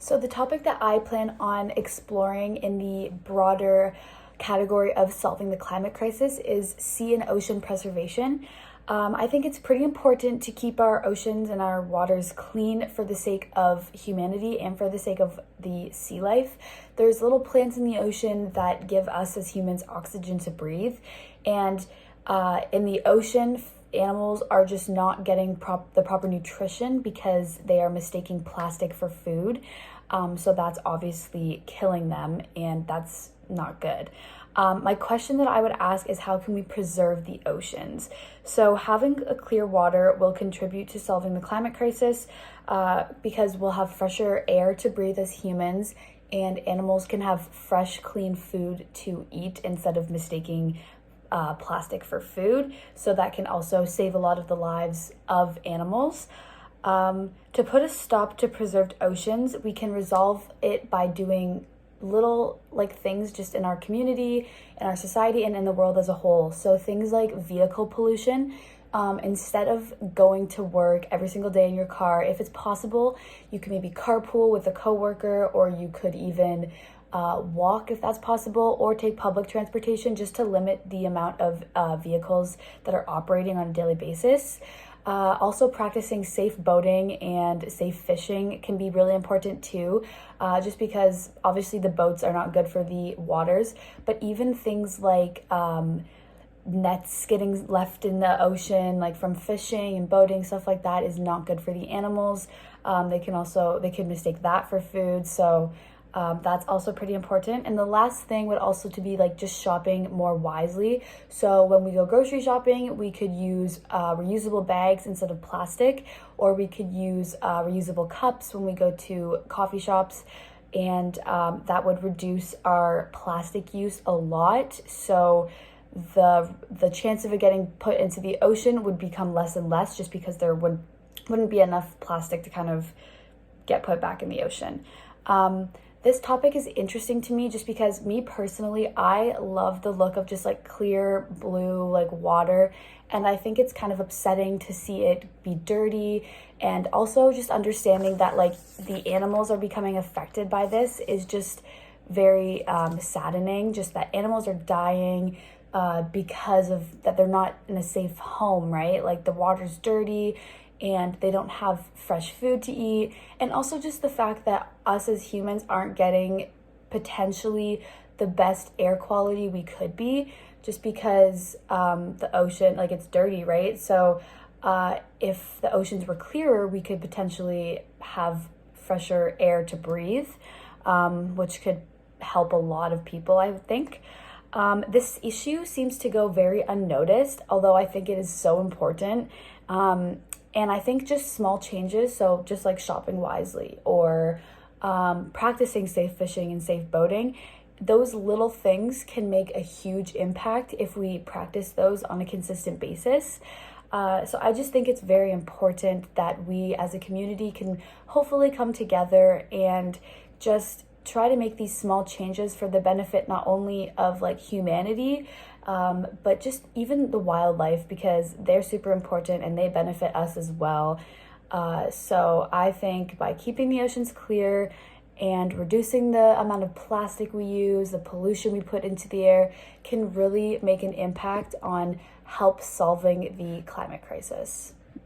So the topic that I plan on exploring in the broader category of solving the climate crisis is sea and ocean preservation. I think it's pretty important to keep our oceans and our waters clean for the sake of humanity and for the sake of the sea life. There's little plants in the ocean that give us as humans oxygen to breathe, and in the ocean, animals are just not getting the proper nutrition because they are mistaking plastic for food. So that's obviously killing them, and that's not good. My question that I would ask is, how can we preserve the oceans? So having a clear water will contribute to solving the climate crisis because we'll have fresher air to breathe as humans, and animals can have fresh, clean food to eat instead of mistaking plastic for food. So that can also save a lot of the lives of animals. To put a stop to preserved oceans, we can resolve it by doing little things just in our community, in our society, and in the world as a whole. So things like vehicle pollution. Instead of going to work every single day in your car, if it's possible, you can maybe carpool with a coworker, or you could even walk if that's possible, or take public transportation just to limit the amount of vehicles that are operating on a daily basis. Also, practicing safe boating and safe fishing can be really important too, just because obviously the boats are not good for the waters, but even things like nets getting left in the ocean, like from fishing and boating, stuff like that is not good for the animals. They can mistake that for food. So that's also pretty important. And the last thing would also to be just shopping more wisely. So when we go grocery shopping, we could use reusable bags instead of plastic, or we could use reusable cups when we go to coffee shops, and that would reduce our plastic use a lot. So the chance of it getting put into the ocean would become less and less, just because there wouldn't be enough plastic to kind of get put back in the ocean. This topic is interesting to me just because, me personally, I love the look of just clear blue water, and I think it's kind of upsetting to see it be dirty. And also just understanding that the animals are becoming affected by this is just very saddening. Just that animals are dying because of that they're not in a safe home, right? The water's dirty and they don't have fresh food to eat. And also just the fact that us as humans aren't getting potentially the best air quality we could be, just because the ocean, it's dirty, right? So if the oceans were clearer, we could potentially have fresher air to breathe, which could help a lot of people, I would think. This issue seems to go very unnoticed, although I think it is so important. And I think just small changes, so just shopping wisely, or practicing safe fishing and safe boating, those little things can make a huge impact if we practice those on a consistent basis. So I just think it's very important that we as a community can hopefully come together and just try to make these small changes for the benefit not only of humanity, but just even the wildlife, because they're super important and they benefit us as well. So I think by keeping the oceans clear and reducing the amount of plastic we use, the pollution we put into the air, can really make an impact on help solving the climate crisis.